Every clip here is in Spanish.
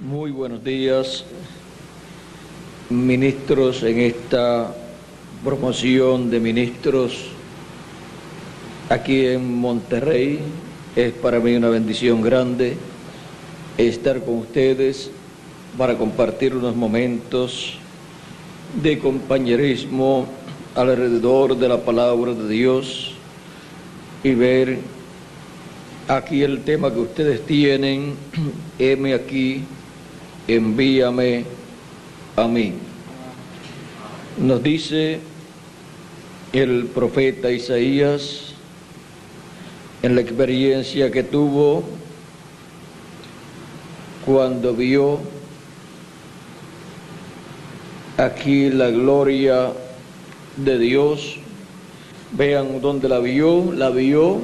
Muy buenos días, ministros, en esta promoción de ministros aquí en Monterrey. Es para mí una bendición grande estar con ustedes para compartir unos momentos de compañerismo alrededor de la palabra de Dios y ver aquí el tema que ustedes tienen: heme aquí, envíame a mí. Nos dice el profeta Isaías, en la experiencia que tuvo cuando vio aquí la gloria de Dios. Vean dónde la vio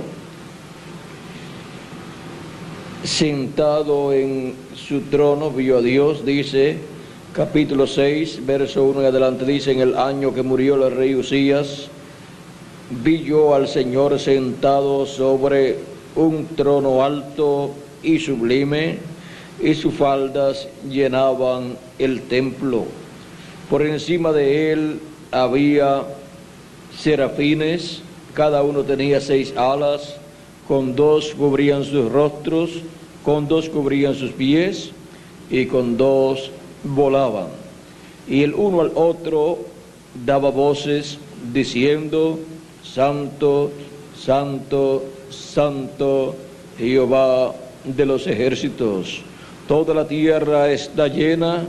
sentado en su trono, vio a Dios. Dice capítulo 6, verso 1 y adelante, dice: en el año que murió el rey Usías, vi yo al Señor sentado sobre un trono alto y sublime, y sus faldas llenaban el templo. Por encima de él había serafines, cada uno tenía 6 alas, con 2 cubrían sus rostros, con 2 cubrían sus pies, y con 2 volaban. Y el uno al otro daba voces, diciendo: Santo, Santo, Santo, Jehová de los ejércitos, toda la tierra está llena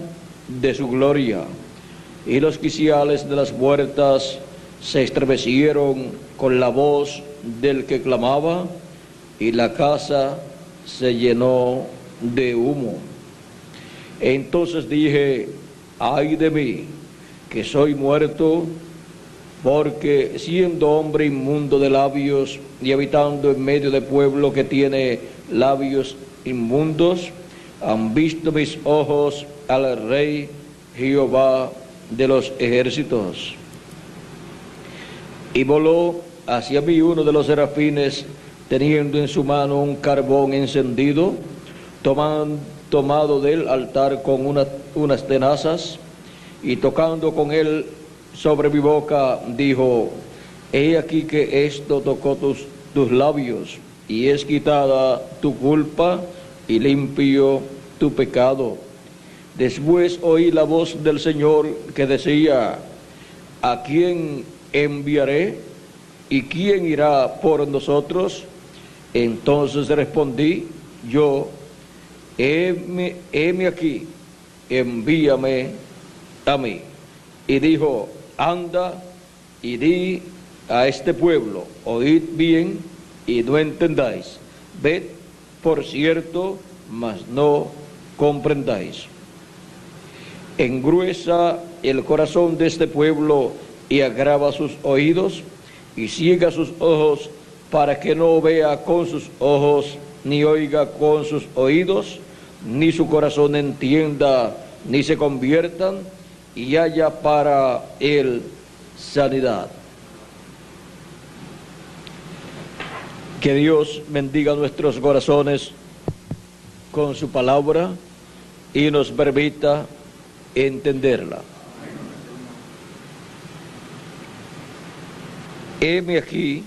de su gloria. Y los quiciales de las puertas se estremecieron con la voz del que clamaba, y la casa se llenó de humo. Entonces dije: ay de mí, que soy muerto, porque siendo hombre inmundo de labios y habitando en medio de pueblo que tiene labios inmundos, han visto mis ojos al Rey Jehová de los ejércitos. Y voló hacia mí uno de los serafines, teniendo en su mano un carbón encendido, tomado del altar con unas tenazas, y tocando con él sobre mi boca, dijo: he aquí que esto tocó tus labios, y es quitada tu culpa y limpio tu pecado. Después oí la voz del Señor que decía: ¿a quién enviaré? ¿Y quién irá por nosotros? Entonces respondí yo: heme aquí, envíame a mí. Y dijo: anda y di a este pueblo, oíd bien y no entendáis, ved por cierto, mas no comprendáis. Engruesa el corazón de este pueblo y agrava sus oídos, y ciega sus ojos, para que no vea con sus ojos, ni oiga con sus oídos, ni su corazón entienda, ni se conviertan, y haya para él sanidad. Que Dios bendiga nuestros corazones con su palabra y nos permita entenderla. Heme aquí,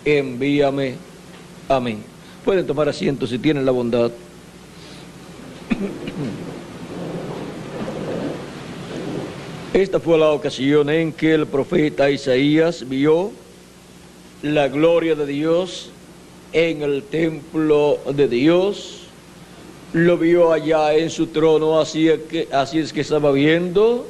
envíame a mí. Pueden tomar asiento si tienen la bondad. Esta fue la ocasión en que el profeta Isaías vio la gloria de Dios en el templo de Dios. Lo vio allá en su trono, así es que estaba viendo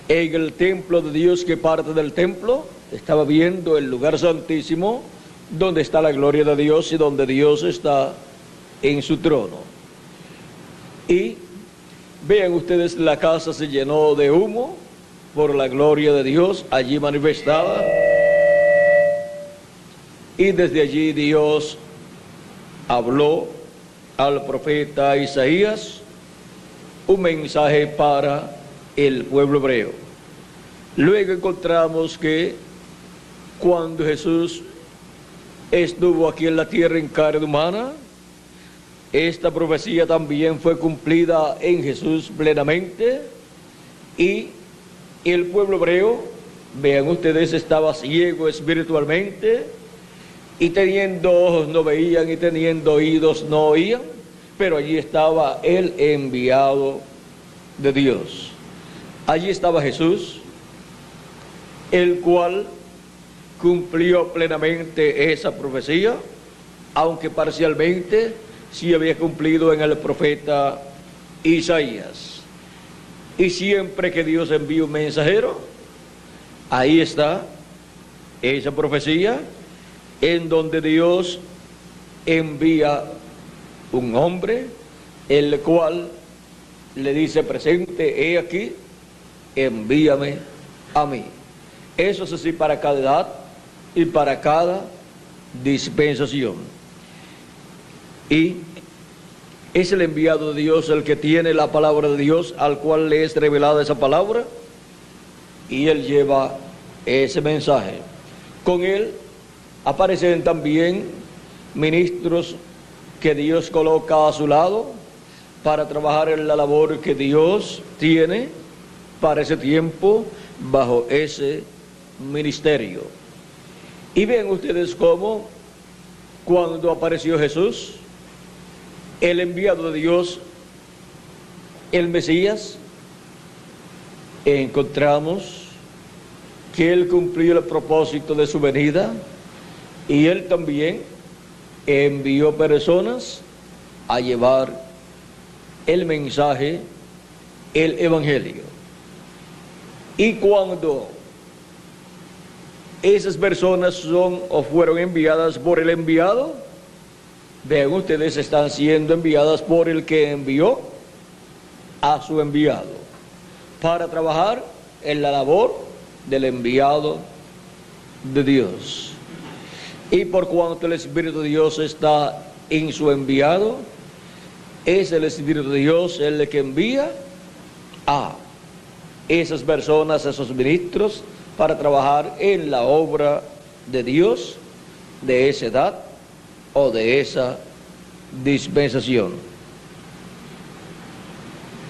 en el templo de Dios, que parte del templo, estaba viendo el lugar santísimo, donde está la gloria de Dios y donde Dios está en su trono. Y vean ustedes, la casa se llenó de humo por la gloria de Dios allí manifestada. Y desde allí Dios habló al profeta Isaías un mensaje para el pueblo hebreo. Luego encontramos que cuando Jesús estuvo aquí en la tierra en carne humana, esta profecía también fue cumplida en Jesús plenamente, y el pueblo hebreo, vean ustedes, estaba ciego espiritualmente, y teniendo ojos no veían, y teniendo oídos no oían, pero allí estaba el enviado de Dios. Allí estaba Jesús, el cual cumplió plenamente esa profecía, aunque parcialmente sí había cumplido en el profeta Isaías. Y siempre que Dios envía un mensajero, ahí está esa profecía, en donde Dios envía un hombre, el cual le dice presente, he aquí, envíame a mí. Eso es así para cada edad y para cada dispensación. Y es el enviado de Dios el que tiene la palabra de Dios, al cual le es revelada esa palabra, y él lleva ese mensaje. Con él aparecen también ministros que Dios coloca a su lado para trabajar en la labor que Dios tiene para ese tiempo bajo ese ministerio. Y ven ustedes cómo cuando apareció Jesús, el enviado de Dios, el Mesías, encontramos que él cumplió el propósito de su venida, y él también envió personas a llevar el mensaje, el evangelio. Y cuando esas personas son o fueron enviadas por el enviado, vean ustedes, están siendo enviadas por el que envió a su enviado, para trabajar en la labor del enviado de Dios. Y por cuanto el Espíritu de Dios está en su enviado, es el Espíritu de Dios el que envía a esas personas, a esos ministros, para trabajar en la obra de Dios, de esa edad o de esa dispensación.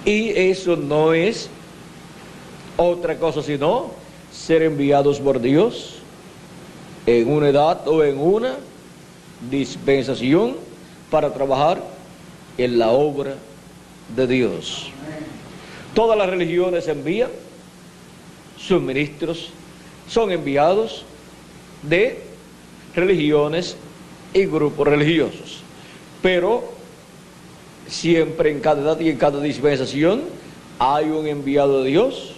Y eso no es otra cosa sino ser enviados por Dios en una edad o en una dispensación para trabajar en la obra de Dios. Todas las religiones envían sus ministros, son enviados de religiones y grupos religiosos, pero siempre en cada edad y en cada dispensación hay un enviado de Dios,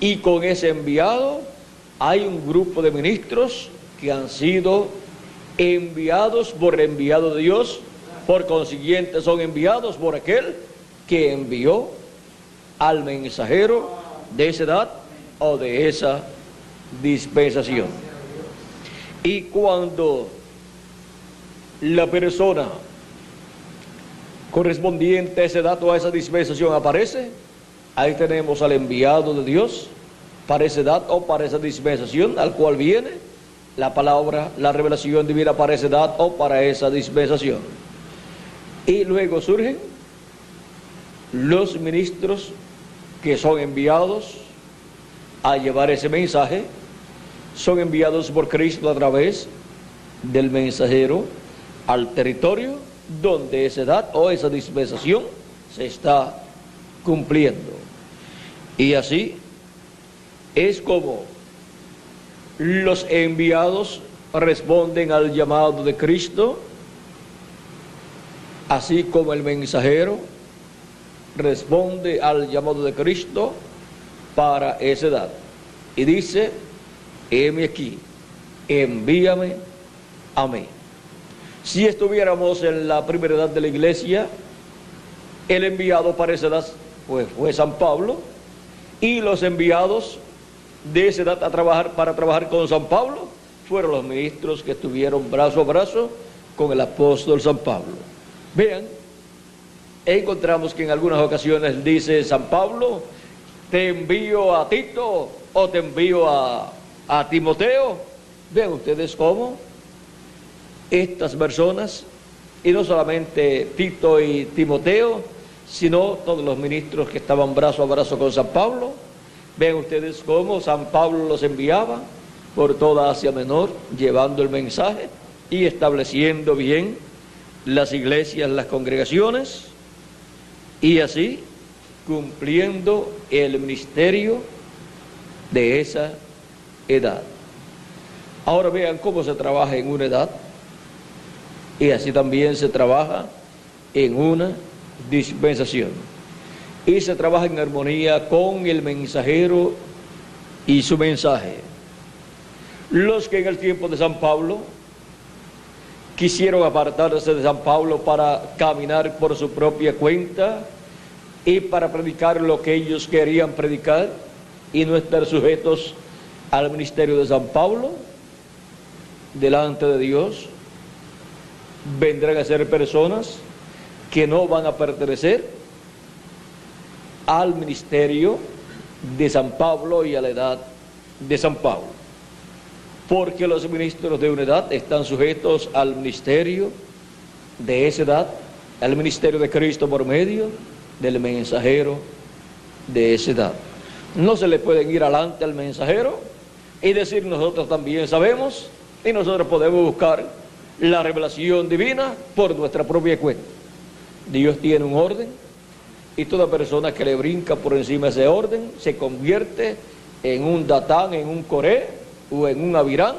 y con ese enviado hay un grupo de ministros que han sido enviados por el enviado de Dios, por consiguiente son enviados por aquel que envió al mensajero de esa edad o de esa dispensación. Y cuando la persona correspondiente a esa edad o a esa dispensación aparece, ahí tenemos al enviado de Dios para esa edad o para esa dispensación, al cual viene la palabra, la revelación divina para esa edad o para esa dispensación. Y luego surgen los ministros que son enviados a llevar ese mensaje, son enviados por Cristo a través del mensajero al territorio donde esa edad o esa dispensación se está cumpliendo. Y así es como los enviados responden al llamado de Cristo, así como el mensajero responde al llamado de Cristo para esa edad. Y dice, heme aquí, envíame a mí. Si estuviéramos en la primera edad de la iglesia, el enviado para esa edad pues fue San Pablo, y los enviados de esa edad para trabajar con San Pablo fueron los ministros que estuvieron brazo a brazo con el apóstol San Pablo. Vean, encontramos que en algunas ocasiones dice San Pablo, te envío a Tito o te envío a Timoteo. Vean ustedes cómo estas personas y no solamente Tito y Timoteo, sino todos los ministros que estaban brazo a brazo con San Pablo. Vean ustedes cómo San Pablo los enviaba por toda Asia Menor, llevando el mensaje y estableciendo bien las iglesias, las congregaciones, y así cumpliendo el ministerio de esa edad. Ahora vean cómo se trabaja en una edad, y así también se trabaja en una dispensación. Y se trabaja en armonía con el mensajero y su mensaje. Los que en el tiempo de San Pablo quisieron apartarse de San Pablo para caminar por su propia cuenta y para predicar lo que ellos querían predicar y no estar sujetos al ministerio de San Pablo, delante de Dios vendrán a ser personas que no van a pertenecer al ministerio de San Pablo y a la edad de San Pablo, porque los ministros de una edad están sujetos al ministerio de esa edad, al ministerio de Cristo por medio del mensajero de esa edad. No se le pueden ir adelante al mensajero y decir nosotros también sabemos y nosotros podemos buscar la revelación divina por nuestra propia cuenta. Dios tiene un orden y toda persona que le brinca por encima de ese orden se convierte en un Datán, en un Coré o en un Abirán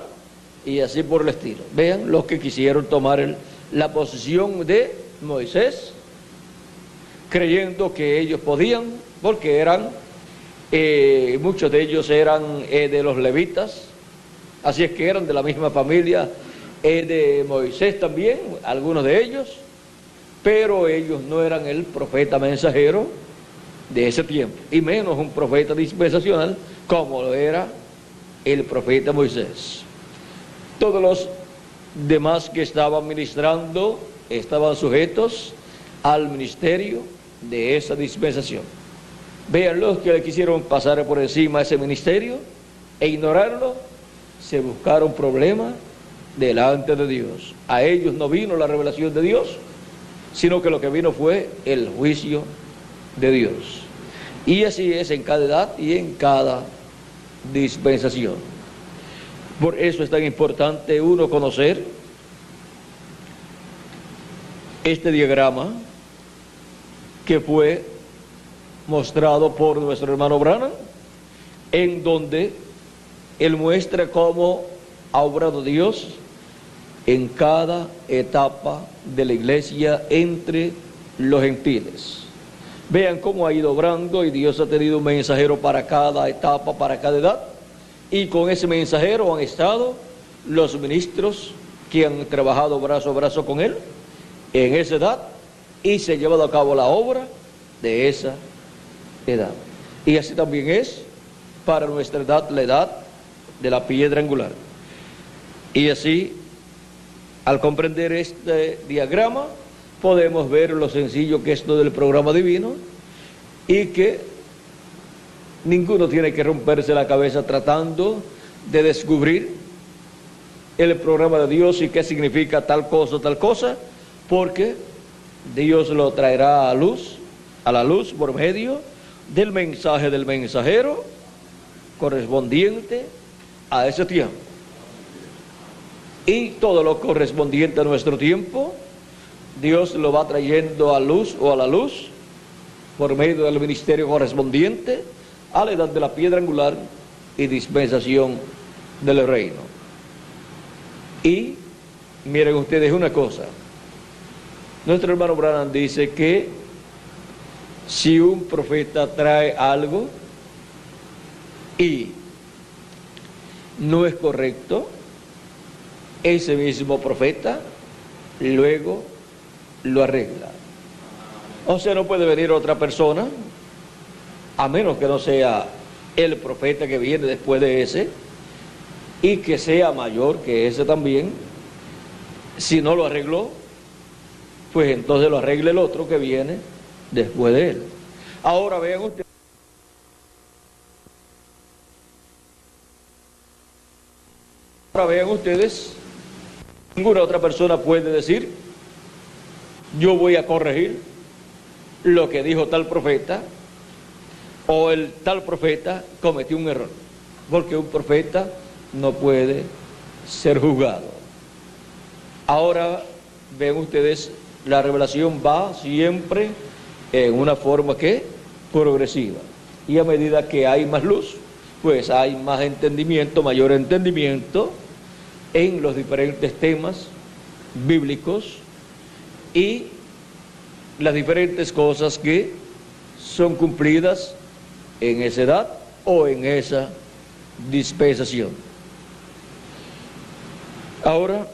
y así por el estilo. Vean los que quisieron tomar la posición de Moisés, creyendo que ellos podían, porque eran, muchos de ellos eran de los levitas, así es que eran de la misma familia de Moisés también, algunos de ellos, pero ellos no eran el profeta mensajero de ese tiempo, y menos un profeta dispensacional como lo era el profeta Moisés. Todos los demás que estaban ministrando estaban sujetos al ministerio de esa dispensación. Vean, los que le quisieron pasar por encima a ese ministerio e ignorarlo, se buscaron problemas delante de Dios. A ellos no vino la revelación de Dios, sino que lo que vino fue el juicio de Dios. Y así es en cada edad y en cada dispensación. Por eso es tan importante uno conocer este diagrama que fue mostrado por nuestro hermano Branham, en donde él muestra cómo ha obrado Dios en cada etapa de la iglesia entre los gentiles. Vean cómo ha ido obrando y Dios ha tenido un mensajero para cada etapa, para cada edad, y con ese mensajero han estado los ministros que han trabajado brazo a brazo con él en esa edad y se ha llevado a cabo la obra de esa edad. Y así también es para nuestra edad, la edad de la piedra angular. Y así, al comprender este diagrama, podemos ver lo sencillo que es todo el programa divino y que ninguno tiene que romperse la cabeza tratando de descubrir el programa de Dios y qué significa tal cosa, porque Dios lo traerá a la luz por medio del mensaje del mensajero correspondiente a ese tiempo. Y todo lo correspondiente a nuestro tiempo, Dios lo va trayendo a luz o a la luz por medio del ministerio correspondiente a la edad de la piedra angular y dispensación del reino. Y miren ustedes una cosa, nuestro hermano Branham dice que si un profeta trae algo y no es correcto, ese mismo profeta luego lo arregla. O sea, no puede venir otra persona, a menos que no sea el profeta que viene después de ese, y que sea mayor que ese también. Si no lo arregló, pues entonces lo arregle el otro que viene después de él. Ahora vean ustedes, ninguna otra persona puede decir yo voy a corregir lo que dijo tal profeta, o el tal profeta cometió un error, porque un profeta no puede ser juzgado. Ahora ven ustedes, la revelación va siempre en una forma que progresiva, y a medida que hay más luz, pues hay más entendimiento, mayor entendimiento en los diferentes temas bíblicos y las diferentes cosas que son cumplidas en esa edad o en esa dispensación. Ahora,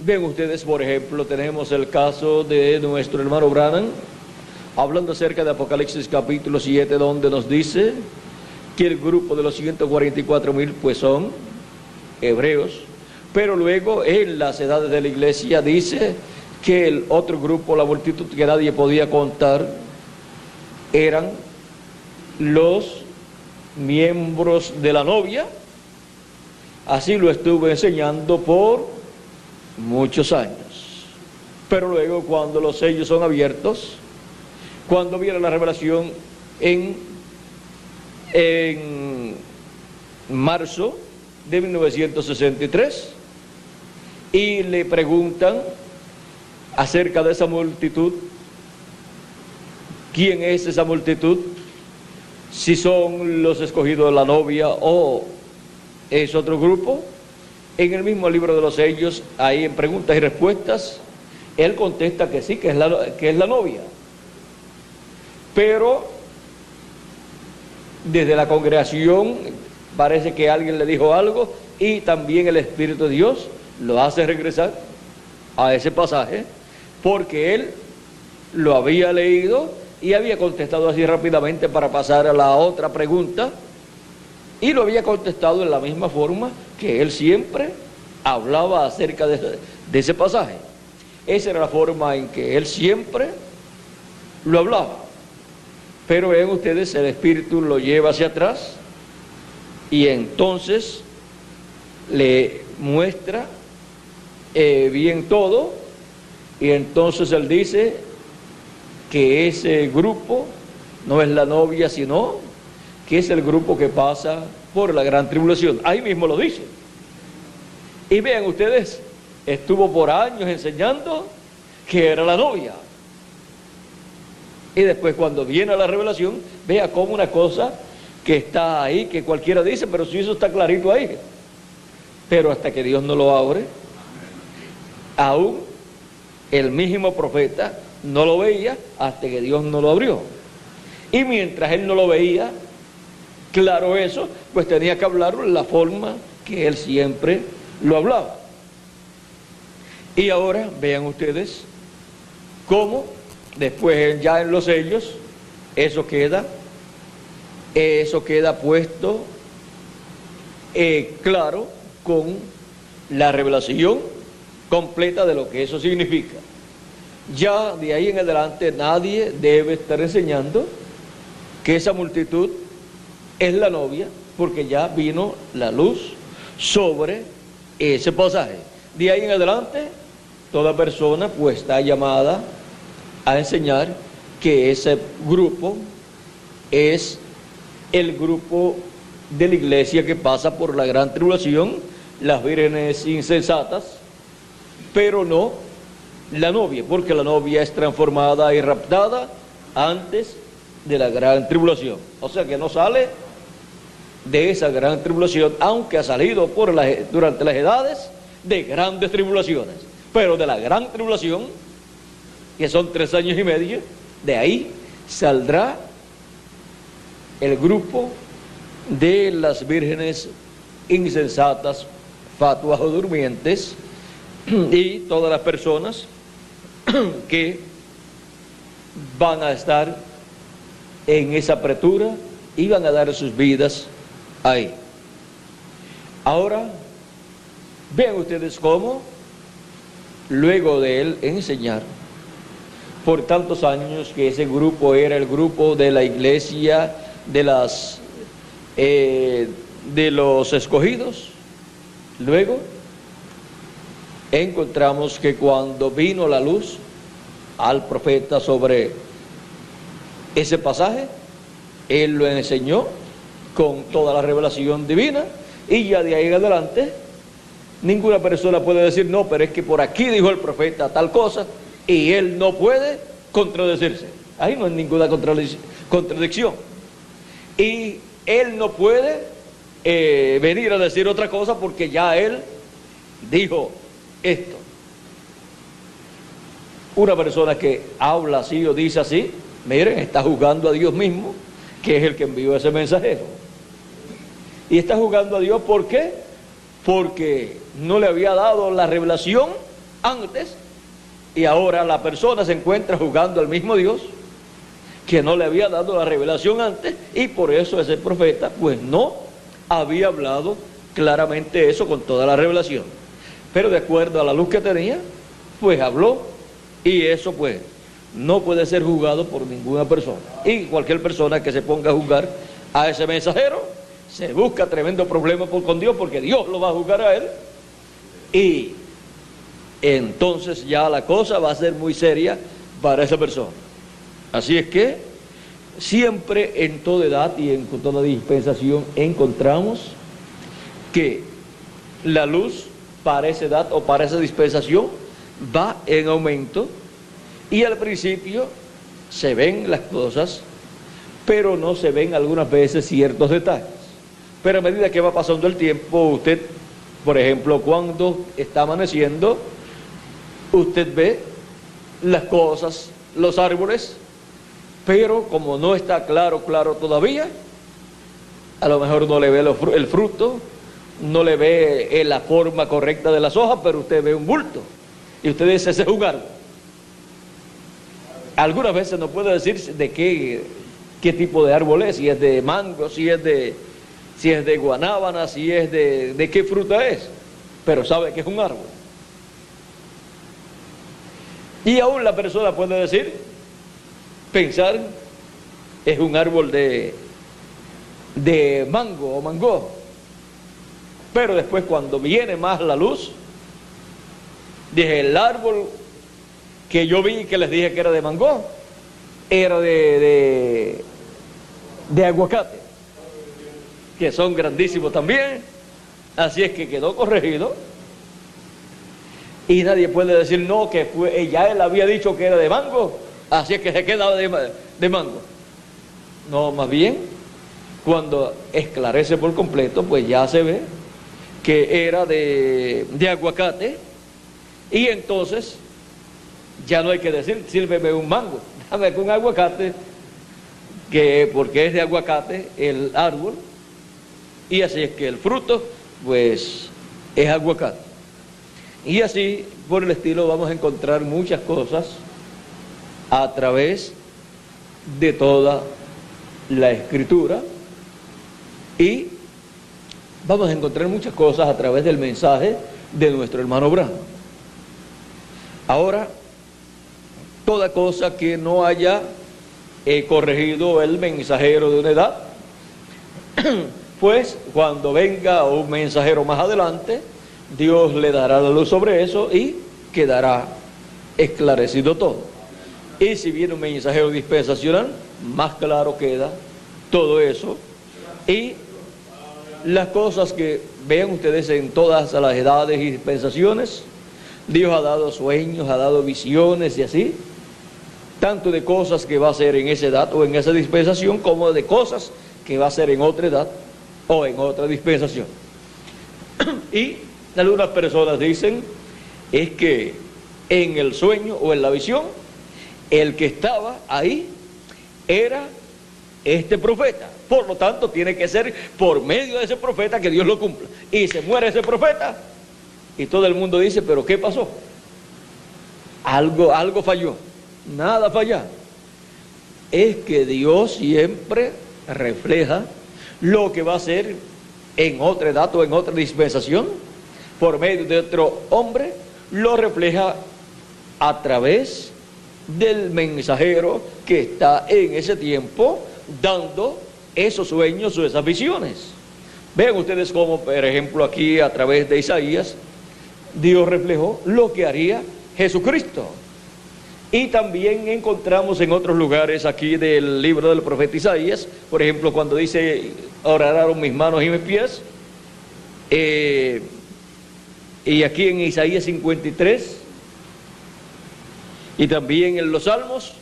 ven ustedes, por ejemplo, tenemos el caso de nuestro hermano Branham, hablando acerca de Apocalipsis capítulo 7, donde nos dice que el grupo de los 144,000 pues son hebreos, pero luego en las edades de la iglesia dice que el otro grupo, la multitud que nadie podía contar, eran los miembros de la novia. Así lo estuve enseñando por muchos años, pero luego cuando los sellos son abiertos, cuando viene la revelación en marzo de 1963 y le preguntan acerca de esa multitud, ¿quién es esa multitud? Si son los escogidos de la novia o es otro grupo. En el mismo libro de los sellos, ahí en preguntas y respuestas, él contesta que sí, que es la novia. Pero desde la congregación parece que alguien le dijo algo y también el Espíritu de Dios lo hace regresar a ese pasaje, porque él lo había leído y había contestado así rápidamente para pasar a la otra pregunta, y lo había contestado en la misma forma que él siempre hablaba acerca de ese pasaje. Esa era la forma en que él siempre lo hablaba. Pero ven ustedes, el Espíritu lo lleva hacia atrás y entonces le muestra bien todo, y entonces él dice que ese grupo no es la novia, sino que es el grupo que pasa por la gran tribulación. Ahí mismo lo dice. Y vean ustedes, estuvo por años enseñando que era la novia. Y después cuando viene la revelación, vea como una cosa que está ahí, que cualquiera dice, pero si eso está clarito ahí. Pero hasta que Dios no lo abre, aún el mismo profeta no lo veía hasta que Dios no lo abrió. Y mientras él no lo veía claro eso, pues tenía que hablarlo en la forma que él siempre lo hablaba. Y ahora vean ustedes cómo después ya en los sellos eso queda puesto claro con la revelación completa de lo que eso significa. Ya de ahí en adelante nadie debe estar enseñando que esa multitud es la novia, porque ya vino la luz sobre ese pasaje. De ahí en adelante toda persona pues está llamada a enseñar que ese grupo es el grupo de la iglesia que pasa por la gran tribulación, las vírgenes insensatas, pero no la novia, porque la novia es transformada y raptada antes de la gran tribulación. O sea que no sale de esa gran tribulación, aunque ha salido durante las edades de grandes tribulaciones, pero de la gran tribulación, que son 3 años y medio, de ahí saldrá el grupo de las vírgenes insensatas, fatuas o durmientes, y todas las personas que van a estar en esa apretura y van a dar sus vidas ahí. Ahora, vean ustedes cómo, luego de él enseñar por tantos años que ese grupo era el grupo de la iglesia de los escogidos, luego encontramos que cuando vino la luz, al profeta sobre ese pasaje. Él lo enseñó con toda la revelación divina, y ya de ahí en adelante ninguna persona puede decir, no, pero es que por aquí dijo el profeta tal cosa, y él no puede contradecirse. Ahí no hay ninguna contradicción. Y él no puede venir a decir otra cosa porque ya él dijo esto. Una persona que habla así o dice así, miren, está juzgando a Dios mismo, que es el que envió ese mensajero. Y está juzgando a Dios, ¿por qué? Porque no le había dado la revelación antes, y ahora la persona se encuentra juzgando al mismo Dios que no le había dado la revelación antes, y por eso ese profeta pues no había hablado claramente eso con toda la revelación, pero de acuerdo a la luz que tenía, pues habló, y eso pues no puede ser juzgado por ninguna persona. Y cualquier persona que se ponga a juzgar a ese mensajero se busca tremendo problema con Dios, porque Dios lo va a juzgar a él, y entonces ya la cosa va a ser muy seria para esa persona. Así es que siempre, en toda edad y en toda dispensación, encontramos que la luz para esa edad o para esa dispensación va en aumento, y al principio se ven las cosas, pero no se ven algunas veces ciertos detalles. Pero a medida que va pasando el tiempo, usted, por ejemplo, cuando está amaneciendo, usted ve las cosas, los árboles, pero como no está claro todavía, a lo mejor no le ve el fruto, no le ve la forma correcta de las hojas, pero usted ve un bulto, y usted dice, ese es un árbol. Algunas veces no puede decir de qué tipo de árbol es, si es de mango, si es de guanábana, si es de qué fruta es, pero sabe que es un árbol. Y aún la persona puede decir, pensar, es un árbol de mango o mango, pero después cuando viene más la luz, dije, el árbol que yo vi, que les dije que era de mango, era de aguacate, que son grandísimos también. Así es que quedó corregido, y nadie puede decir no, que ya él había dicho que era de mango, así es que se queda de mango. No, más bien, cuando esclarece por completo, pues ya se ve que era de aguacate, y entonces ya no hay que decir, sírveme un mango, dame un aguacate, porque es de aguacate el árbol, y así es que el fruto pues es aguacate. Y así por el estilo vamos a encontrar muchas cosas a través de toda la Escritura, y vamos a encontrar muchas cosas a través del mensaje de nuestro hermano Branham. Ahora, toda cosa que no haya corregido el mensajero de una edad, pues cuando venga un mensajero más adelante, Dios le dará la luz sobre eso y quedará esclarecido todo. Y si viene un mensajero dispensacional, más claro queda todo eso. Y las cosas que vean ustedes en todas las edades y dispensaciones, Dios ha dado sueños, ha dado visiones y así, tanto de cosas que va a hacer en esa edad o en esa dispensación, como de cosas que va a hacer en otra edad o en otra dispensación. Y algunas personas dicen, es que en el sueño o en la visión, el que estaba ahí era este profeta, por lo tanto tiene que ser por medio de ese profeta que Dios lo cumpla, y se muere ese profeta, y todo el mundo dice, pero ¿qué pasó? Algo falló. Nada falla. Es que Dios siempre refleja lo que va a hacer en otra edad o en otra dispensación, por medio de otro hombre, lo refleja a través del mensajero que está en ese tiempo dando esos sueños o esas visiones. Vean ustedes cómo, por ejemplo, aquí a través de Isaías, Dios reflejó lo que haría Jesucristo. Y también encontramos en otros lugares aquí del libro del profeta Isaías, por ejemplo, cuando dice, oraron mis manos y mis pies, y aquí en Isaías 53, y también en los Salmos,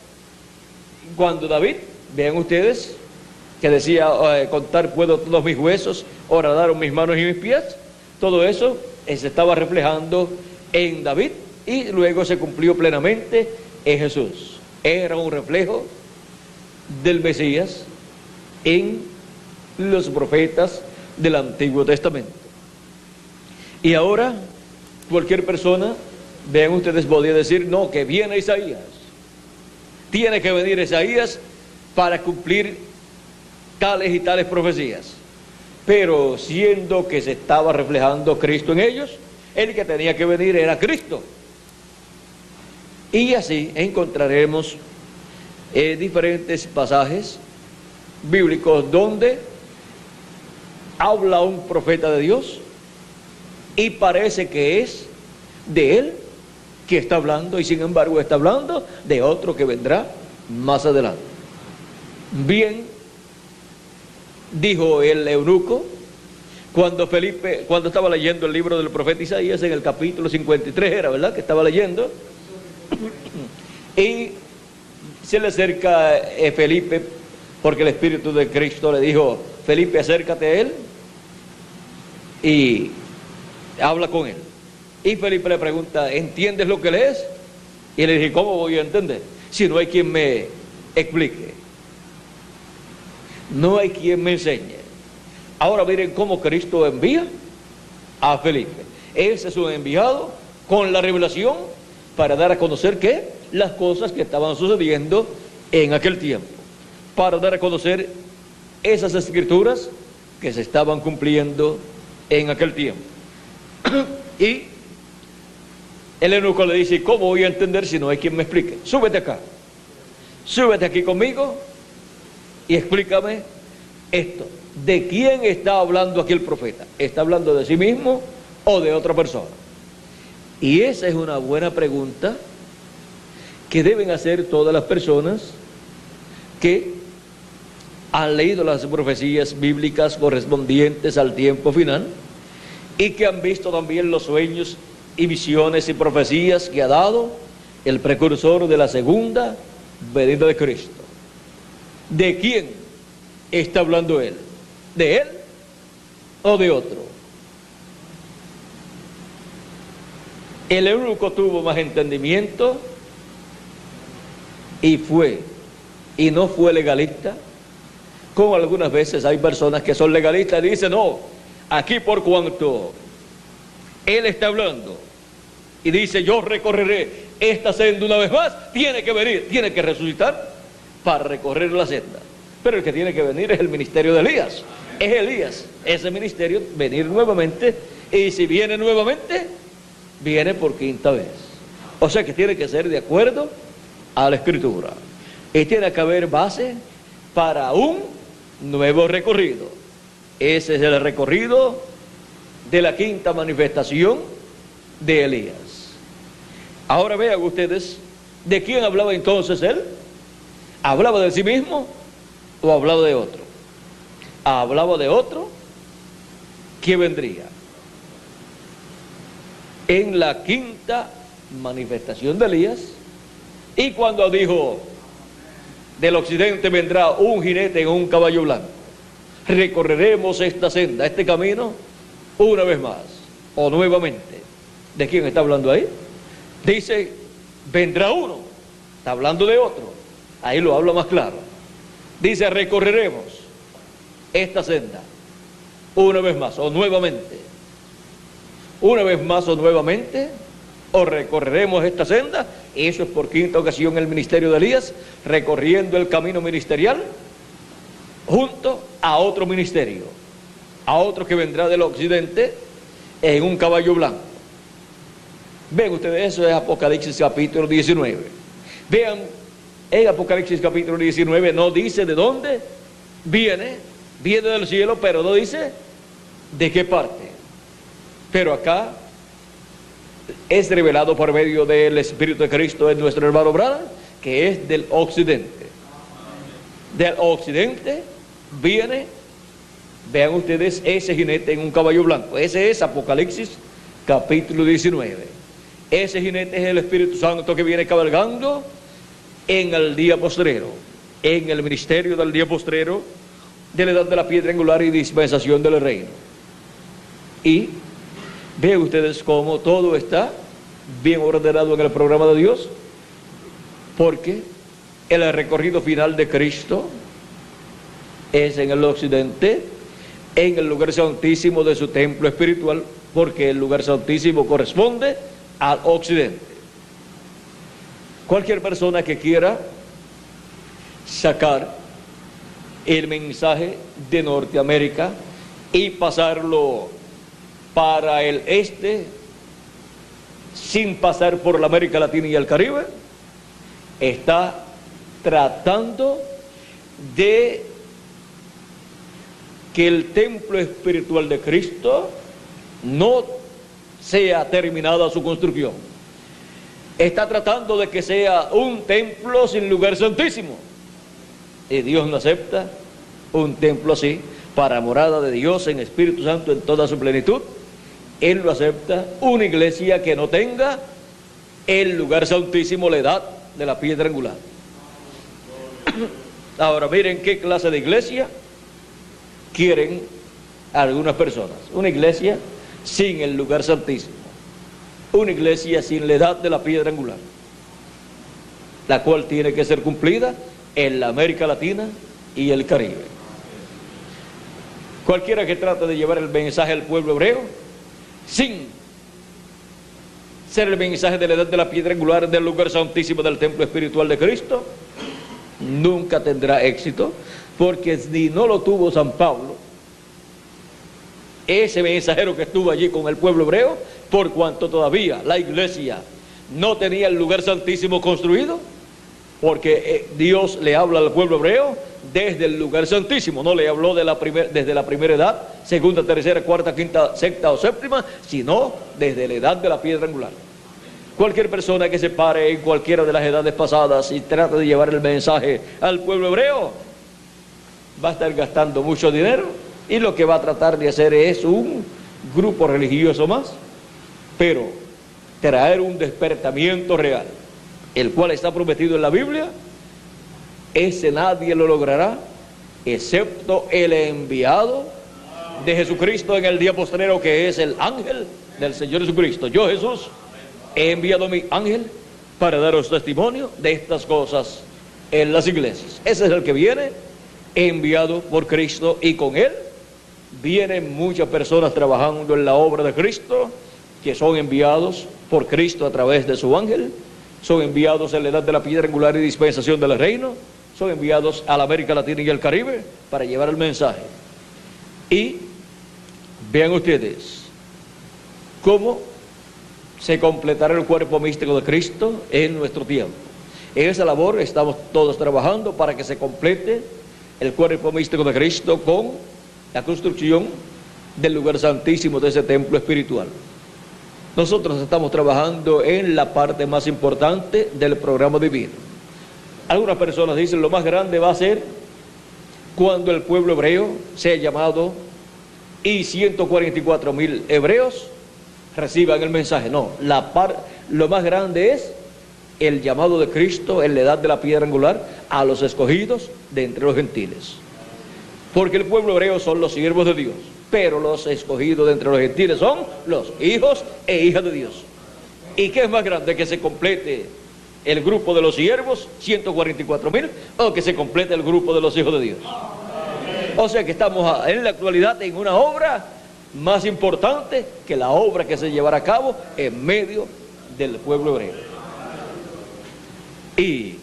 cuando David, vean ustedes, que decía, contar puedo todos mis huesos, horadaron mis manos y mis pies, todo eso se estaba reflejando en David, y luego se cumplió plenamente en Jesús. Era un reflejo del Mesías en los profetas del Antiguo Testamento. Y ahora, cualquier persona, vean ustedes, podría decir, no, que viene Isaías. Tiene que venir Isaías para cumplir tales y tales profecías. Pero siendo que se estaba reflejando Cristo en ellos, el que tenía que venir era Cristo. Y así encontraremos diferentes pasajes bíblicos donde habla un profeta de Dios y parece que es de él que está hablando, y sin embargo está hablando de otro que vendrá más adelante. Bien, dijo el eunuco cuando estaba leyendo el libro del profeta Isaías en el capítulo 53, era verdad que estaba leyendo, y se le acerca Felipe, porque el Espíritu de Cristo le dijo, Felipe, acércate a él y habla con él. Y Felipe le pregunta, ¿entiendes lo que lees? Y le dije, ¿cómo voy a entender si no hay quien me explique? No hay quien me enseñe. Ahora miren cómo Cristo envía a Felipe. Ese es un enviado con la revelación para dar a conocer ¿qué? Las cosas que estaban sucediendo en aquel tiempo, para dar a conocer esas escrituras que se estaban cumpliendo en aquel tiempo. Y el eunuco le dice, ¿cómo voy a entender si no hay quien me explique? Súbete acá, súbete aquí conmigo y explícame esto. ¿De quién está hablando aquí el profeta? ¿Está hablando de sí mismo o de otra persona? Y esa es una buena pregunta que deben hacer todas las personas que han leído las profecías bíblicas correspondientes al tiempo final y que han visto también los sueños y visiones y profecías que ha dado el precursor de la segunda venida de Cristo. ¿De quién está hablando él? ¿De él o de otro? El eunuco tuvo más entendimiento y no fue legalista, como algunas veces hay personas que son legalistas y dicen, no, aquí por cuanto él está hablando y dice, yo recorreré esta senda una vez más, tiene que venir, tiene que resucitar para recorrer la senda. Pero el que tiene que venir es el ministerio de Elías. Es Elías, ese ministerio, venir nuevamente, y si viene nuevamente, viene por quinta vez. O sea que tiene que ser de acuerdo a la Escritura. Y tiene que haber base para un nuevo recorrido. Ese es el recorrido de la quinta manifestación de Elías. Ahora vean ustedes, ¿de quién hablaba entonces él? ¿Hablaba de sí mismo o hablaba de otro? Hablaba de otro que vendría en la quinta manifestación de Elías. Y cuando dijo, del occidente vendrá un jinete en un caballo blanco, recorreremos esta senda, este camino, una vez más, o nuevamente. ¿De quién está hablando ahí? Dice, vendrá uno, está hablando de otro, ahí lo habla más claro. Dice, recorreremos esta senda, una vez más, o nuevamente. Una vez más o nuevamente, o recorreremos esta senda. Eso es por quinta ocasión el ministerio de Elías, recorriendo el camino ministerial junto a otro ministerio, a otro que vendrá del occidente en un caballo blanco. Ven ustedes, eso es Apocalipsis capítulo 19. Vean, en Apocalipsis capítulo 19 no dice de dónde viene del cielo, pero no dice de qué parte. Pero acá es revelado por medio del Espíritu de Cristo en nuestro hermano Branham, que es del occidente. Del occidente viene, vean ustedes, ese jinete en un caballo blanco. Ese es Apocalipsis capítulo 19. Ese jinete es el Espíritu Santo que viene cabalgando en el día postrero, en el ministerio del día postrero, de la edad de la piedra angular y dispensación del reino. Y vean ustedes cómo todo está bien ordenado en el programa de Dios, porque el recorrido final de Cristo es en el occidente, en el lugar santísimo de su templo espiritual, porque el lugar santísimo corresponde al occidente. Cualquier persona que quiera sacar el mensaje de Norteamérica y pasarlo para el este sin pasar por la América Latina y el Caribe, está tratando de que el templo espiritual de Cristo no sea terminada su construcción. Está tratando de que sea un templo sin lugar santísimo. Y Dios no acepta un templo así para morada de Dios en Espíritu Santo en toda su plenitud. Él lo acepta una iglesia que no tenga el lugar santísimo, la edad de la piedra angular. Ahora miren qué clase de iglesia quieren algunas personas. Una iglesia sin el lugar santísimo, una iglesia sin la edad de la piedra angular, la cual tiene que ser cumplida en la América Latina y el Caribe. Cualquiera que trate de llevar el mensaje al pueblo hebreo sin ser el mensaje de la edad de la piedra angular del lugar santísimo del templo espiritual de Cristo, nunca tendrá éxito, porque si no lo tuvo San Pablo, ese mensajero que estuvo allí con el pueblo hebreo, por cuanto todavía la iglesia no tenía el lugar santísimo construido, porque Dios le habla al pueblo hebreo desde el lugar santísimo, no le habló desde la primera edad, segunda, tercera, cuarta, quinta, sexta o séptima, sino desde la edad de la piedra angular. Cualquier persona que se pare en cualquiera de las edades pasadas y trate de llevar el mensaje al pueblo hebreo, va a estar gastando mucho dinero, y lo que va a tratar de hacer es un grupo religioso más, pero traer un despertamiento real, el cual está prometido en la Biblia, ese nadie lo logrará, excepto el enviado de Jesucristo en el día postrero, que es el ángel del Señor Jesucristo. Yo, Jesús, he enviado mi ángel para daros testimonio de estas cosas en las iglesias. Ese es el que viene, enviado por Cristo, y con él vienen muchas personas trabajando en la obra de Cristo, que son enviados por Cristo a través de su ángel, son enviados en la edad de la piedra angular y dispensación del reino, son enviados a la América Latina y el Caribe para llevar el mensaje. Y vean ustedes cómo se completará el cuerpo místico de Cristo en nuestro tiempo. En esa labor estamos todos trabajando para que se complete el cuerpo místico de Cristo con la construcción del lugar santísimo de ese templo espiritual. Nosotros estamos trabajando en la parte más importante del programa divino. Algunas personas dicen lo más grande va a ser cuando el pueblo hebreo sea llamado y 144,000 hebreos reciban el mensaje. No, lo más grande es el llamado de Cristo en la edad de la piedra angular a los escogidos de entre los gentiles. Porque el pueblo hebreo son los siervos de Dios, pero los escogidos de entre los gentiles son los hijos e hijas de Dios. ¿Y qué es más grande? ¿Que se complete el grupo de los siervos, 144,000, o que se complete el grupo de los hijos de Dios? O sea que estamos en la actualidad en una obra más importante que la obra que se llevará a cabo en medio del pueblo hebreo. Y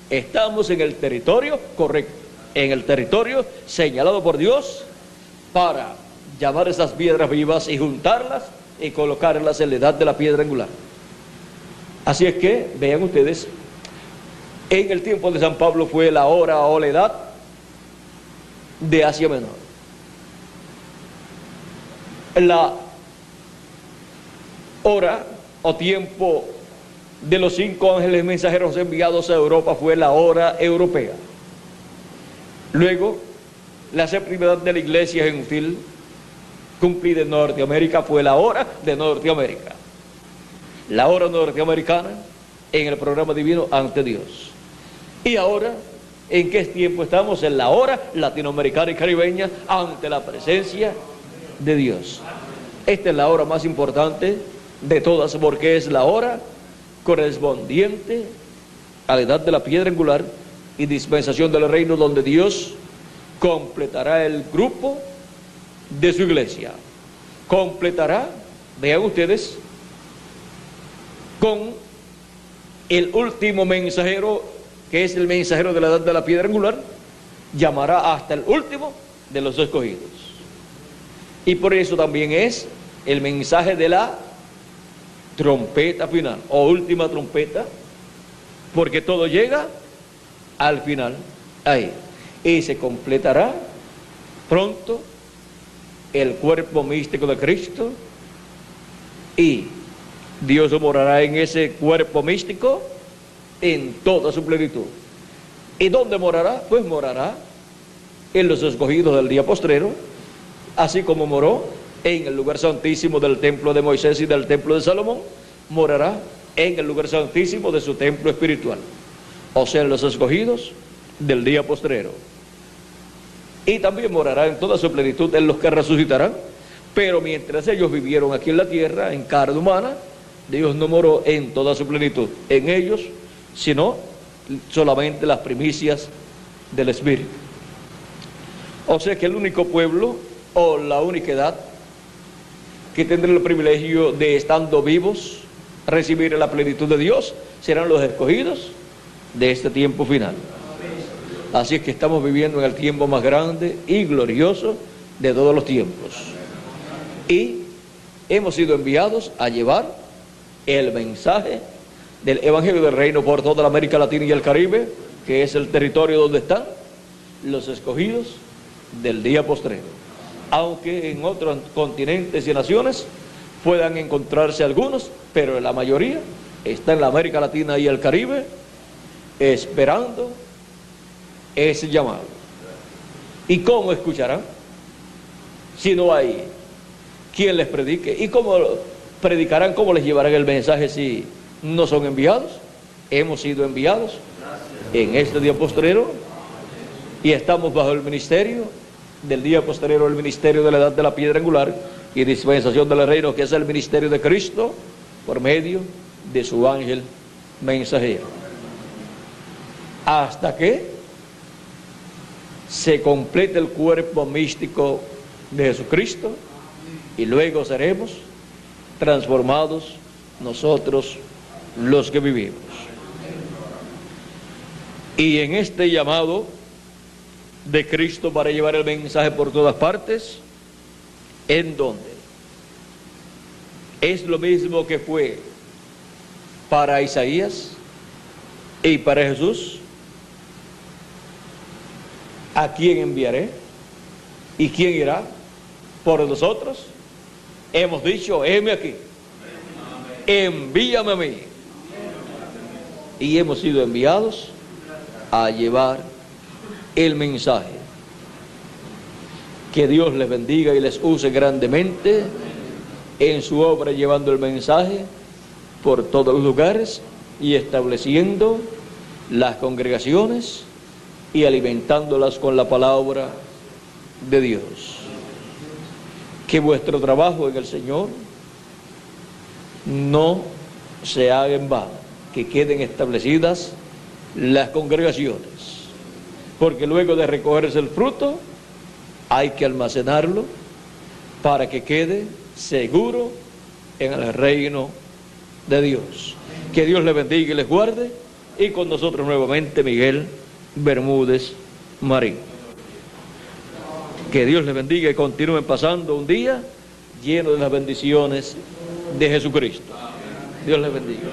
estamos en el territorio correcto, en el territorio señalado por Dios para llamar esas piedras vivas y juntarlas y colocarlas en la edad de la piedra angular. Así es que, vean ustedes, en el tiempo de San Pablo fue la hora o la edad de Asia Menor. La hora o tiempo de los 5 ángeles mensajeros enviados a Europa fue la hora europea. Luego, la séptima edad de la iglesia gentil cumplida en Norteamérica fue la hora de Norteamérica. La hora norteamericana en el programa divino ante Dios. Y ahora, ¿en qué tiempo estamos? En la hora latinoamericana y caribeña ante la presencia de Dios. Esta es la hora más importante de todas porque es la hora correspondiente a la edad de la piedra angular y dispensación del reino, donde Dios completará el grupo de su iglesia. Completará, vean ustedes, con el último mensajero, que es el mensajero de la edad de la piedra angular, llamará hasta el último de los escogidos. Y por eso también es el mensaje de la trompeta final, o última trompeta, porque todo llega al final, ahí. Y se completará pronto el cuerpo místico de Cristo, y Dios morará en ese cuerpo místico en toda su plenitud. ¿Y dónde morará? Pues morará en los escogidos del día postrero, así como moró en el lugar santísimo del templo de Moisés y del templo de Salomón, morará en el lugar santísimo de su templo espiritual, o sea, en los escogidos del día postrero. Y también morará en toda su plenitud en los que resucitarán, pero mientras ellos vivieron aquí en la tierra, en carne humana, Dios no moró en toda su plenitud en ellos, sino solamente las primicias del Espíritu. O sea que el único pueblo o la única edad que tendrá el privilegio de, estando vivos, recibir la plenitud de Dios serán los escogidos de este tiempo final. Así es que estamos viviendo en el tiempo más grande y glorioso de todos los tiempos. Y hemos sido enviados a llevar el mensaje del Evangelio del Reino por toda la América Latina y el Caribe, que es el territorio donde están los escogidos del día postrero. Aunque en otros continentes y naciones puedan encontrarse algunos, pero la mayoría está en la América Latina y el Caribe esperando ese llamado. ¿Y cómo escucharán si no hay quien les predique? ¿Y cómo predicarán? ¿Cómo les llevarán el mensaje si no son enviados? Hemos sido enviados en este día postrero y estamos bajo el ministerio del día postrero, el ministerio de la edad de la piedra angular y dispensación del reino, que es el ministerio de Cristo por medio de su ángel mensajero, hasta que se complete el cuerpo místico de Jesucristo, y luego seremos transformados nosotros los que vivimos. Y en este llamado de Cristo para llevar el mensaje por todas partes, ¿en dónde? Es lo mismo que fue para Isaías y para Jesús. ¿A quién enviaré? ¿Y quién irá por nosotros? Hemos dicho, heme aquí, envíame a mí. Y hemos sido enviados a llevar el mensaje. Que Dios les bendiga y les use grandemente en su obra, llevando el mensaje por todos los lugares y estableciendo las congregaciones y alimentándolas con la palabra de Dios. Que vuestro trabajo en el Señor no se haga en vano, que queden establecidas las congregaciones, porque luego de recogerse el fruto hay que almacenarlo para que quede seguro en el reino de Dios. Que Dios les bendiga y les guarde, y con nosotros nuevamente Miguel Bermúdez Marín. Que Dios les bendiga y continúen pasando un día lleno de las bendiciones de Jesucristo. Dios les bendiga.